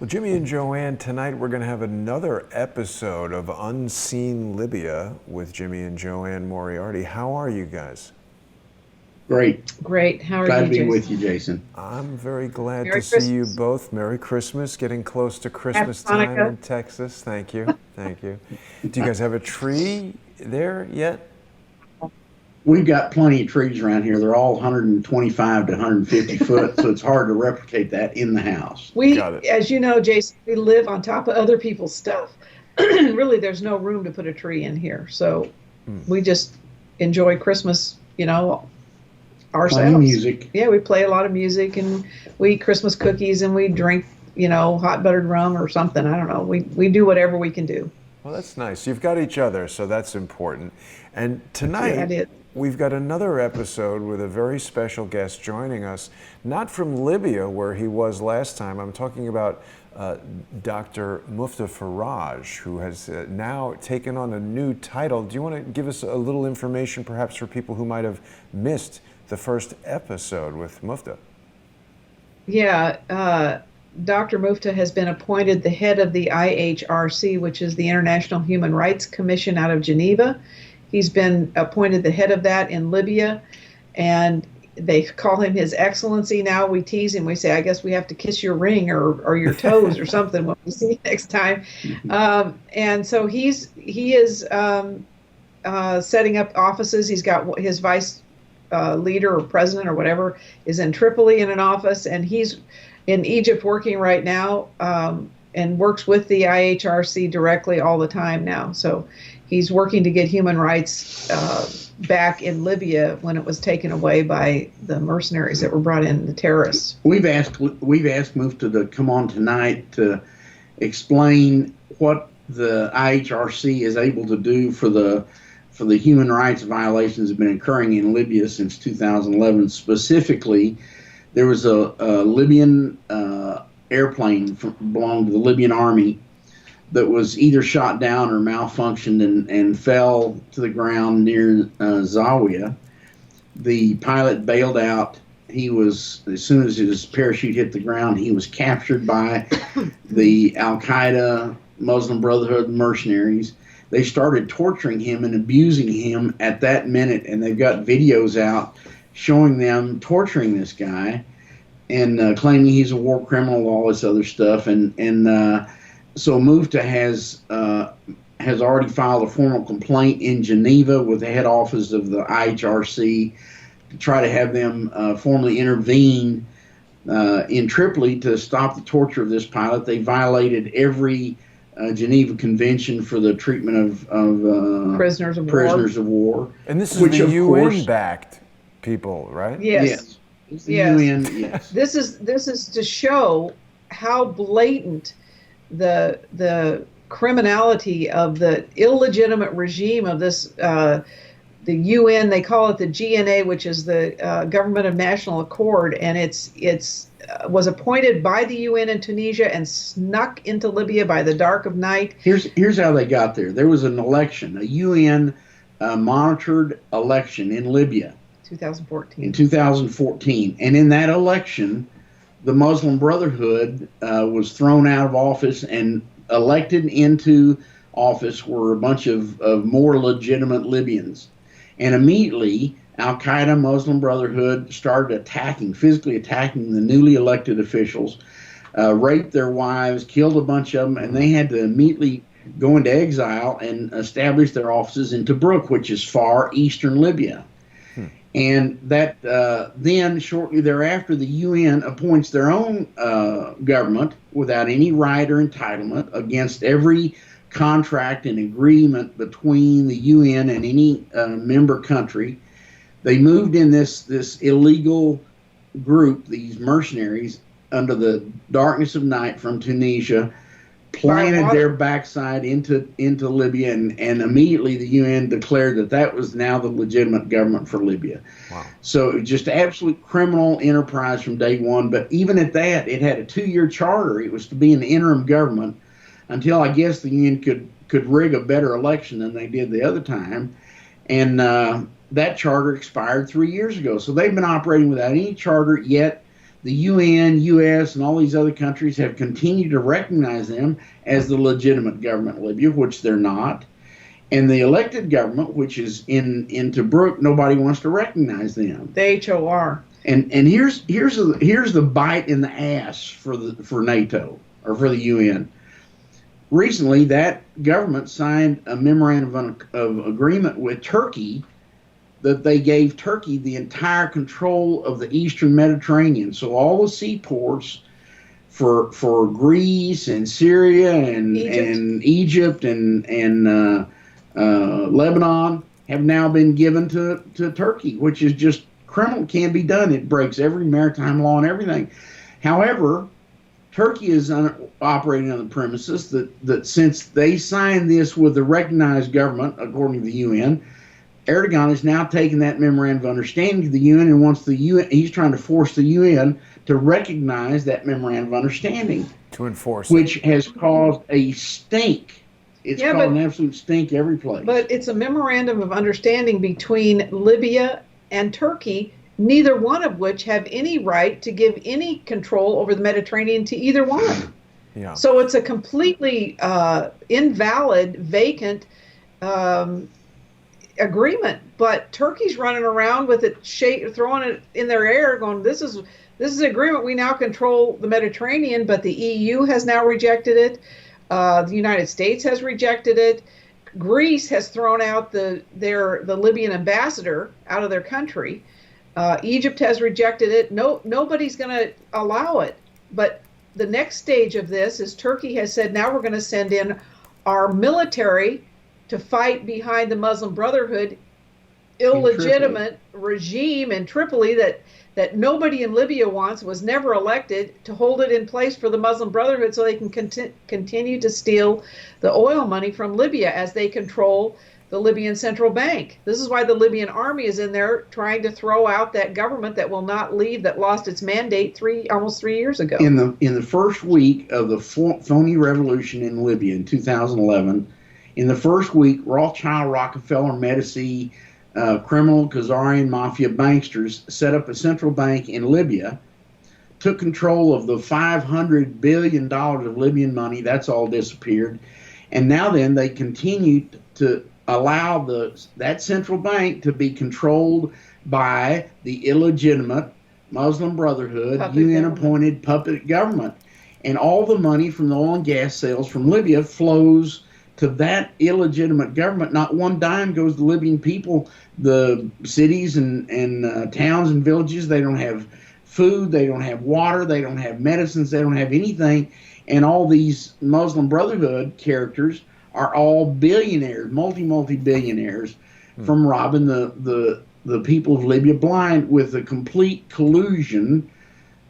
Well, Jimmy and JoAnne, tonight we're going to have another episode of Unseen Libya with Jimmy and JoAnne Moriarty. How are you guys? Great. Great. How are Glad you, to be Jason? with you, Jason. I'm very glad to Merry see you Christmas. both. Merry Christmas. Getting close to Happy Christmas time Hanukkah. in Texas. Thank you. Thank you. Do you guys have a tree there yet? We've got plenty of trees around here. They're all 125 to 150 foot, so it's hard to replicate that in the house. Got it. As you know, Jason, we live on top of other people's stuff. Really, there's no room to put a tree in here. So we just enjoy Christmas, ourselves. Plenty of music. Yeah, we play a lot of music and we eat Christmas cookies and we drink, hot buttered rum or something. I don't know. We do whatever we can do. Well, that's nice. You've got each other, so that's important. And Yeah, tonight, we've got another episode with a very special guest joining us, not from Libya, where he was last time. I'm talking about Dr. Mufta Faraj, who has now taken on a new title. Do you want to give us a little information, perhaps, for people who might have missed the first episode with Mufta? Yeah, Dr. Mufta has been appointed the head of the IHRC, which is the International Human Rights Commission out of Geneva. He's been appointed the head of that in Libya, and they call him His Excellency now. We tease him. We say, I guess we have to kiss your ring or your toes or something when we see you next time. And so he is setting up offices. He's got his vice leader or president or whatever is in Tripoli in an office, and he's in Egypt working right now and works with the IHRC directly all the time now. So he's working to get human rights back in Libya when it was taken away by the mercenaries that were brought in, the terrorists. We've asked Mufta to come on tonight to explain what the IHRC is able to do for the human rights violations that have been occurring in Libya since 2011. Specifically, there was a Libyan airplane belonged to the Libyan army that was either shot down or malfunctioned and fell to the ground near Zawiya. The pilot bailed out. As soon as his parachute hit the ground, he was captured by the Al-Qaeda Muslim Brotherhood mercenaries. They started torturing him and abusing him at that minute, and they've got videos out showing them torturing this guy and claiming he's a war criminal, all this other stuff. So Mufta has already filed a formal complaint in Geneva with the head office of the IHRC to try to have them formally intervene in Tripoli to stop the torture of this pilot. They violated every Geneva Convention for the treatment of Prisoners of war. And this is the UN-backed people, right? Yes. It's the UN, yes. This is to show how blatant the criminality of the illegitimate regime of this the UN. They call it the GNA, which is the Government of National Accord, and it's was appointed by the UN in Tunisia and snuck into Libya by the dark of night. Here's how they got there. There was an election, a UN monitored election in Libya 2014. In 2014, and in that election, the Muslim Brotherhood was thrown out of office, and elected into office were a bunch of more legitimate Libyans. And immediately, Al-Qaeda, Muslim Brotherhood started physically attacking the newly elected officials, raped their wives, killed a bunch of them, and they had to immediately go into exile and establish their offices in Tobruk, which is far eastern Libya. And that then shortly thereafter, the UN appoints their own government without any right or entitlement against every contract and agreement between the UN and any member country. They moved in this illegal group, these mercenaries, under the darkness of night from Tunisia, planted their backside into Libya, and immediately the UN declared that was now the legitimate government for Libya. Wow. So just absolute criminal enterprise from day one. But even at that, it had a 2-year charter. It was to be an interim government until I guess the UN could rig a better election than they did the other time. And that charter expired 3 years ago. So they've been operating without any charter, yet the UN, US, and all these other countries have continued to recognize them as the legitimate government of Libya, which they're not. And the elected government, which is in Tobruk, nobody wants to recognize them. The HOR. And here's the bite in the ass for NATO or for the UN. Recently, that government signed a memorandum of agreement with Turkey that they gave Turkey the entire control of the Eastern Mediterranean. So all the seaports for Greece and Syria and Egypt and Lebanon have now been given to Turkey, which is just criminal. Can be done. It breaks every maritime law and everything. However, Turkey is operating on the premises that since they signed this with the recognized government, according to the UN, Erdogan is now taking that memorandum of understanding to the UN and wants the UN. He's trying to force the UN to recognize that memorandum of understanding, to enforce which has caused a stink. It's caused an absolute stink every place. But it's a memorandum of understanding between Libya and Turkey, neither one of which have any right to give any control over the Mediterranean to either one. Yeah. So it's a completely invalid, vacant agreement. But Turkey's running around with it, throwing it in their air, going, "This is an agreement. We now control the Mediterranean." But the EU has now rejected it. The United States has rejected it. Greece has thrown out the Libyan ambassador out of their country. Egypt has rejected it. Nobody's going to allow it. But the next stage of this is Turkey has said, now we're going to send in our military to fight behind the Muslim Brotherhood illegitimate regime in Tripoli that nobody in Libya wants, was never elected, to hold it in place for the Muslim Brotherhood so they can continue to steal the oil money from Libya as they control the Libyan central bank. This is why the Libyan army is in there trying to throw out that government that will not leave, that lost its mandate almost 3 years ago. In the first week of the phony revolution in Libya in 2011, in the first week, Rothschild, Rockefeller, Medici, criminal Khazarian mafia banksters set up a central bank in Libya, took control of the $500 billion of Libyan money. That's all disappeared. And now then they continued to allow that central bank to be controlled by the illegitimate Muslim Brotherhood, UN-appointed puppet government. And all the money from the oil and gas sales from Libya flows to that illegitimate government. Not one dime goes to Libyan people. The cities and towns and villages, they don't have food, they don't have water, they don't have medicines, they don't have anything. And all these Muslim Brotherhood characters are all billionaires, multi-billionaires, from robbing the people of Libya blind, with the complete collusion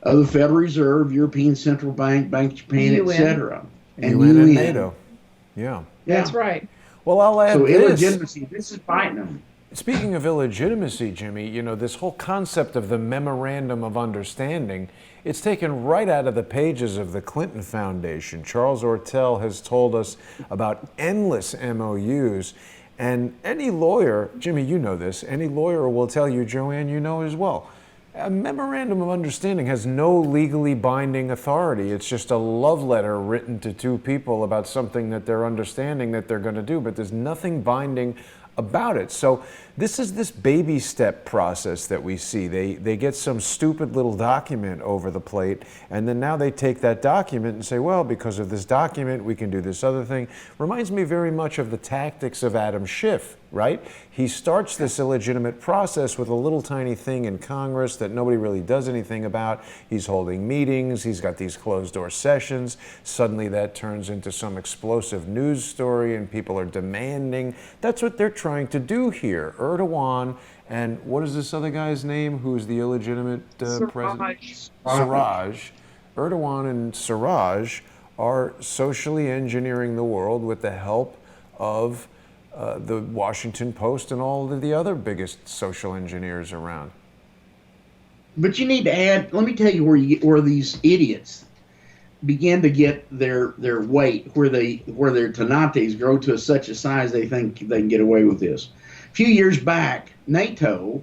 of the Federal Reserve, European Central Bank, Bank of Japan, etc. And UN and NATO. Yeah. That's right. Well, I'll add so this. Illegitimacy, this is fighting them. Speaking of illegitimacy, Jimmy, you know, this whole concept of the Memorandum of Understanding, it's taken right out of the pages of the Clinton Foundation. Charles Ortel has told us about endless MOUs. And any lawyer, Jimmy, you know this, any lawyer will tell you, JoAnne, you know as well, a Memorandum of Understanding has no legally binding authority. It's just a love letter written to two people about something that they're understanding that they're going to do, but there's nothing binding about it. So this is this baby step process that we see. They get some stupid little document over the plate, and then now they take that document and say, well, because of this document, we can do this other thing. Reminds me very much of the tactics of Adam Schiff, right? He starts this illegitimate process with a little tiny thing in Congress that nobody really does anything about. He's holding meetings, he's got these closed door sessions. Suddenly that turns into some explosive news story and people are demanding. That's what they're trying to do here. Erdogan and what is this other guy's name who's the illegitimate president? Siraj. Erdogan and Siraj are socially engineering the world with the help of the Washington Post and all of the other biggest social engineers around. But you need to add, let me tell you where these idiots begin to get their weight, where their tenates grow to such a size they think they can get away with this. A few years back, NATO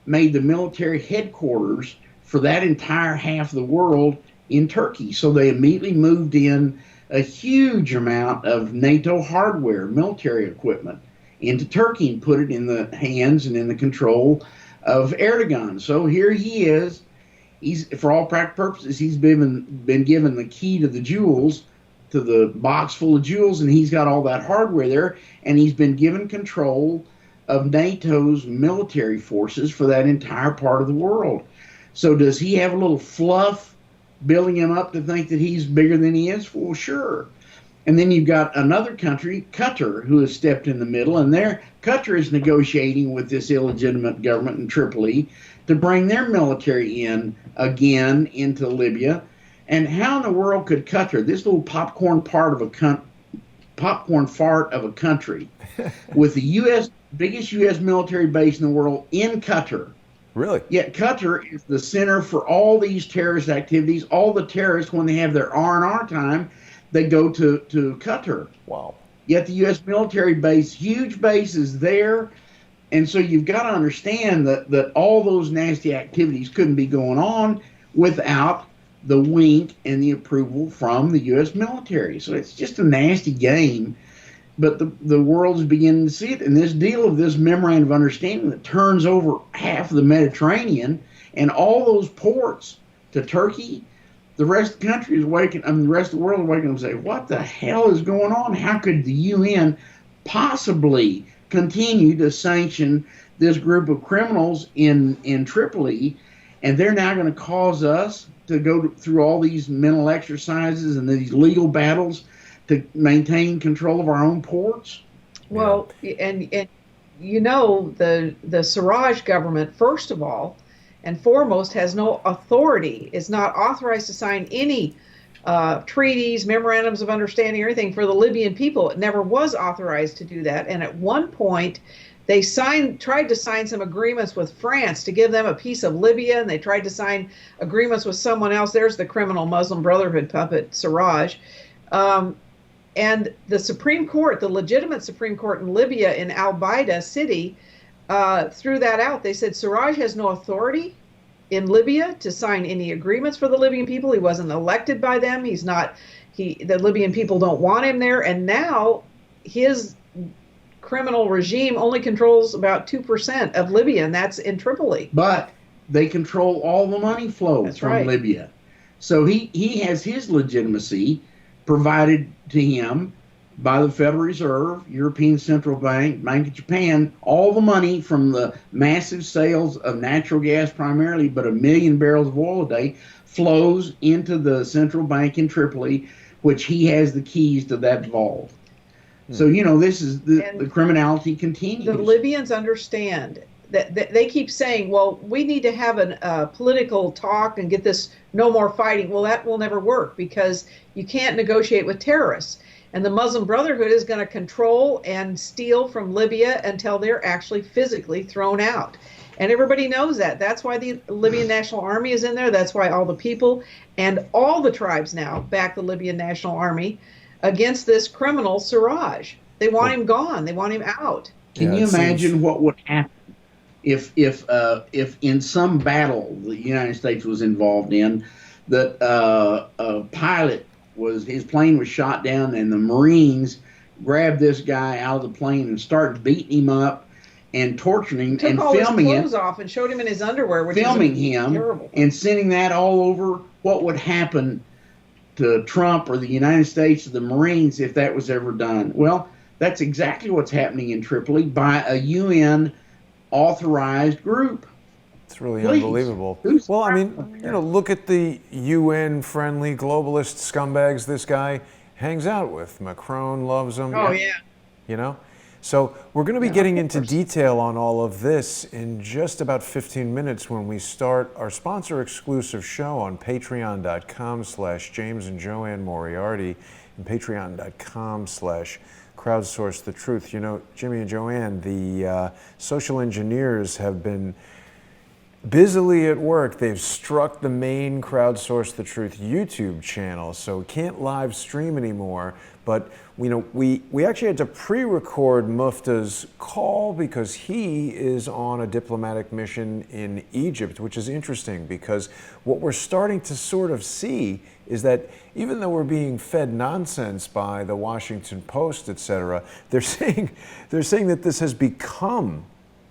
made the military headquarters for that entire half of the world in Turkey. So they immediately moved in a huge amount of NATO hardware, military equipment, into Turkey and put it in the hands and in the control of Erdogan. So here he is. He's, for all practical purposes, he's been given the key to the jewels, to the box full of jewels, and he's got all that hardware there, and he's been given control of NATO's military forces for that entire part of the world. So does he have a little fluff building him up to think that he's bigger than he is? Well, sure. And then you've got another country, Qatar, who has stepped in the middle, and Qatar is negotiating with this illegitimate government in Tripoli to bring their military in again into Libya. And how in the world could Qatar, this little popcorn fart of a country, with the biggest U.S. military base in the world in Qatar? Really? Yet Qatar is the center for all these terrorist activities. All the terrorists, when they have their R&R time, they go to Qatar. Wow. Yet the U.S. military base, huge bases there. And so you've got to understand that all those nasty activities couldn't be going on without the wink and the approval from the U.S. military. So it's just a nasty game. But the world is beginning to see it. And this deal of this memorandum of understanding that turns over half of the Mediterranean and all those ports to Turkey, the rest of the country is waking, the rest of the world is waking up and saying, what the hell is going on? How could the UN possibly continue to sanction this group of criminals in Tripoli? And they're now going to cause us to go through all these mental exercises and these legal battles to maintain control of our own ports? Well, and you know, the Siraj government, first of all and foremost, has no authority, is not authorized to sign any treaties, memorandums of understanding, or anything for the Libyan people. It never was authorized to do that. And at one point, they tried to sign some agreements with France to give them a piece of Libya, and they tried to sign agreements with someone else. There's the criminal Muslim Brotherhood puppet, Siraj. And the Supreme Court, the legitimate Supreme Court in Libya, in Al Baida city, threw that out. They said Siraj has no authority in Libya to sign any agreements for the Libyan people. He wasn't elected by them. The Libyan people don't want him there. And now his criminal regime only controls about 2% of Libya, and that's in Tripoli. But they control all the money flow from Libya. So he has his legitimacy provided to him by the Federal Reserve, European Central Bank, Bank of Japan. All the money from the massive sales of natural gas primarily, but 1 million barrels of oil a day, flows into the central bank in Tripoli, which he has the keys to that vault. So, you know, this is the criminality continues. The Libyans understand that they keep saying, well, we need to have a political talk and get this no more fighting. Well, that will never work because you can't negotiate with terrorists. And the Muslim Brotherhood is going to control and steal from Libya until they're actually physically thrown out. And everybody knows that. That's why the Libyan National Army is in there. That's why all the people and all the tribes now back the Libyan National Army against this criminal Siraj. They want him gone. They want him out. Can you imagine what would happen if in some battle the United States was involved in, that a pilot his plane was shot down and the Marines grabbed this guy out of the plane and started beating him up and torturing him and filming his clothes off and showed him in his underwear, which filming is him terrible. And sending that all over? What would happen to Trump or the United States or the Marines if that was ever done? Well, that's exactly what's happening in Tripoli by a UN authorized group. It's really unbelievable. Well, I mean, you know, look at the UN-friendly globalist scumbags this guy hangs out with. Macron loves him. Oh, yeah. You know? So we're going to be getting into detail on all of this in just about 15 minutes when we start our sponsor-exclusive show on patreon.com/James and JoAnne Moriarty and patreon.com/crowdsourcethetruth. You know, Jimmy and JoAnne, the social engineers have been busily at work. They've struck the main Crowdsource the Truth YouTube channel, so we can't live stream anymore. But we actually had to pre-record Mufta's call because he is on a diplomatic mission in Egypt, which is interesting because what we're starting to sort of see is that even though we're being fed nonsense by the Washington Post, etc., they're saying that this has become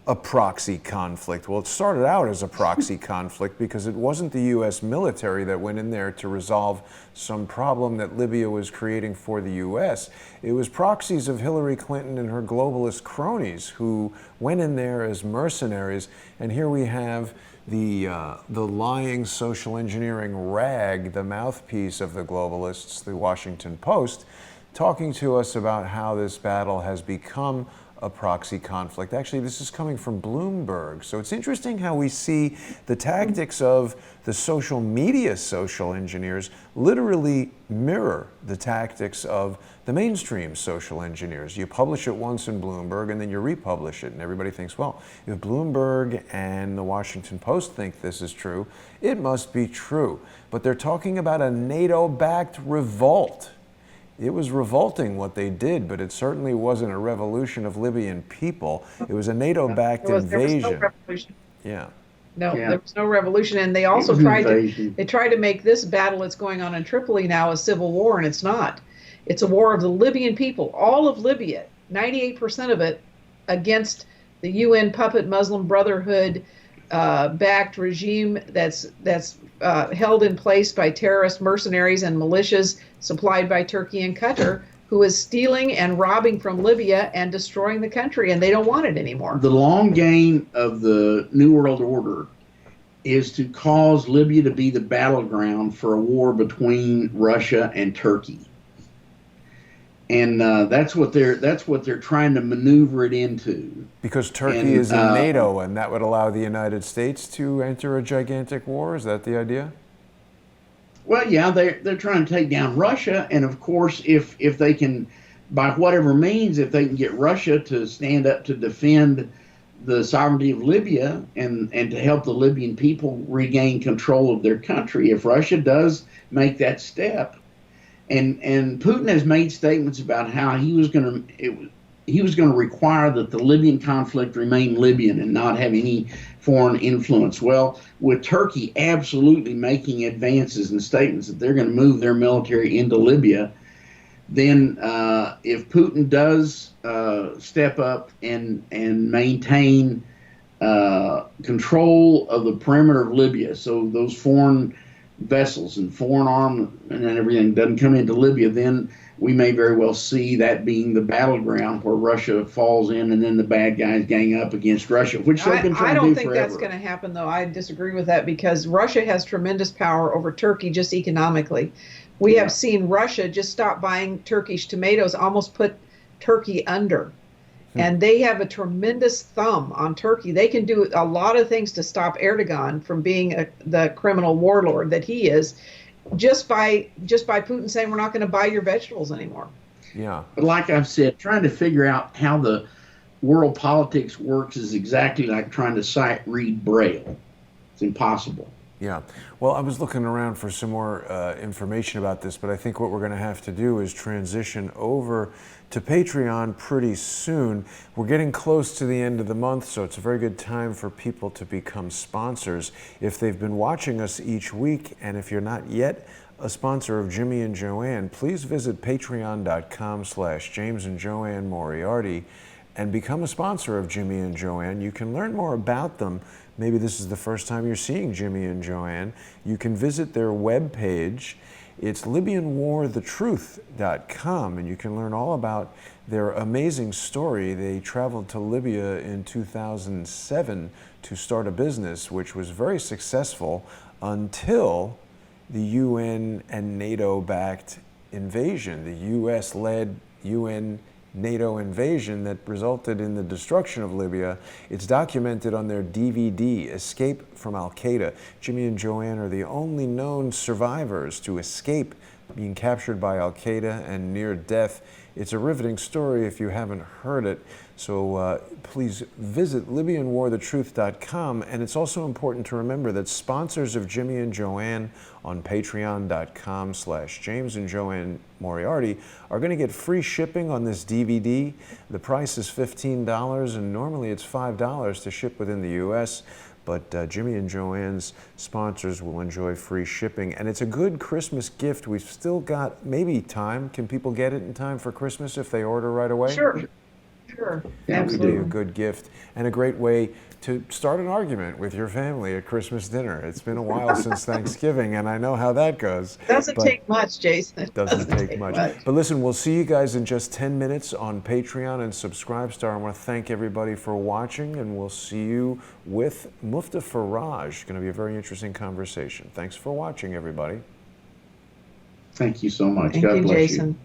a proxy conflict. Well, it started out as a proxy conflict because it wasn't the U.S. military that went in there to resolve some problem that Libya was creating for the U.S. It was proxies of Hillary Clinton and her globalist cronies who went in there as mercenaries. And here we have the lying social engineering rag, the mouthpiece of the globalists, the Washington Post, talking to us about how this battle has become a proxy conflict. Actually, this is coming from Bloomberg. So it's interesting how we see the tactics of the social media social engineers literally mirror the tactics of the mainstream social engineers. You publish it once in Bloomberg and then you republish it, and everybody thinks, well, if Bloomberg and the Washington Post think this is true, it must be true. But they're talking about a NATO-backed revolt. It was revolting what they did, but it certainly wasn't a revolution of Libyan people. It was a NATO-backed invasion. There was no revolution. Yeah. No, there was no revolution, and they also tried to make this battle that's going on in Tripoli now a civil war, and it's not. It's a war of the Libyan people, all of Libya, 98% of it, against the UN puppet Muslim Brotherhood backed regime that's held in place by terrorist mercenaries and militias supplied by Turkey and Qatar, who is stealing and robbing from Libya and destroying the country, and they don't want it anymore. The long game of the New World Order is to cause Libya to be the battleground for a war between Russia and Turkey. And that's what they're trying to maneuver it into. Because Turkey is in NATO, and that would allow the United States to enter a gigantic war. Is that the idea? Well, yeah, they're trying to take down Russia, and of course, if they can, by whatever means, if they can get Russia to stand up to defend the sovereignty of Libya and to help the Libyan people regain control of their country, if Russia does make that step. And Putin has made statements about how he was going to require that the Libyan conflict remain Libyan and not have any foreign influence. Well, with Turkey absolutely making advances and statements that they're going to move their military into Libya, then if Putin does step up and maintain control of the perimeter of Libya, so those foreign vessels and foreign armament and everything doesn't come into Libya, then we may very well see that being the battleground where Russia falls in and then the bad guys gang up against Russia, which they've been trying to do forever. I don't think that's going to happen, though. I disagree with that because Russia has tremendous power over Turkey just economically. We have seen Russia just stop buying Turkish tomatoes, almost put Turkey under. And they have a tremendous thumb on Turkey. They can do a lot of things to stop Erdogan from being the criminal warlord that he is, just by Putin saying we're not going to buy your vegetables anymore. Yeah. But like I've said, trying to figure out how the world politics works is exactly like trying to sight read Braille. It's impossible. Yeah. Well, I was looking around for some more information about this, but I think what we're going to have to do is transition over to Patreon pretty soon. We're getting close to the end of the month, so it's a very good time for people to become sponsors. If they've been watching us each week, and if you're not yet a sponsor of Jimmy and JoAnne, please visit patreon.com/James and JoAnne Moriarty and become a sponsor of Jimmy and JoAnne. You can learn more about them. Maybe this is the first time you're seeing Jimmy and JoAnne. You can visit their webpage. It's LibyanWarTheTruth.com, and you can learn all about their amazing story. They traveled to Libya in 2007 to start a business, which was very successful until the UN and NATO-backed invasion, the US-led UN NATO invasion that resulted in the destruction of Libya. It's documented on their DVD, Escape from Al-Qaeda. Jimmy and JoAnne are the only known survivors to escape being captured by Al Qaeda and near death. It's a riveting story if you haven't heard it. So please visit LibyanWarTheTruth.com. And it's also important to remember that sponsors of Jimmy and JoAnne on Patreon.com/James and JoAnne Moriarty are going to get free shipping on this DVD. The price is $15, and normally it's $5 to ship within the U.S. But Jimmy and JoAnne's sponsors will enjoy free shipping. And it's a good Christmas gift. We've still got maybe time. Can people get it in time for Christmas if they order right away? Sure. Sure. Yeah, Absolutely. we A good gift and a great way to start an argument with your family at Christmas dinner. It's been a while since Thanksgiving, and I know how that goes. Doesn't take much, Jason. It doesn't take much. But listen, we'll see you guys in just 10 minutes on Patreon and Subscribestar. I want to thank everybody for watching, and we'll see you with Mufta Faraj. It's going to be a very interesting conversation. Thanks for watching, everybody. Thank you so much. Thank God you, bless Jason. you.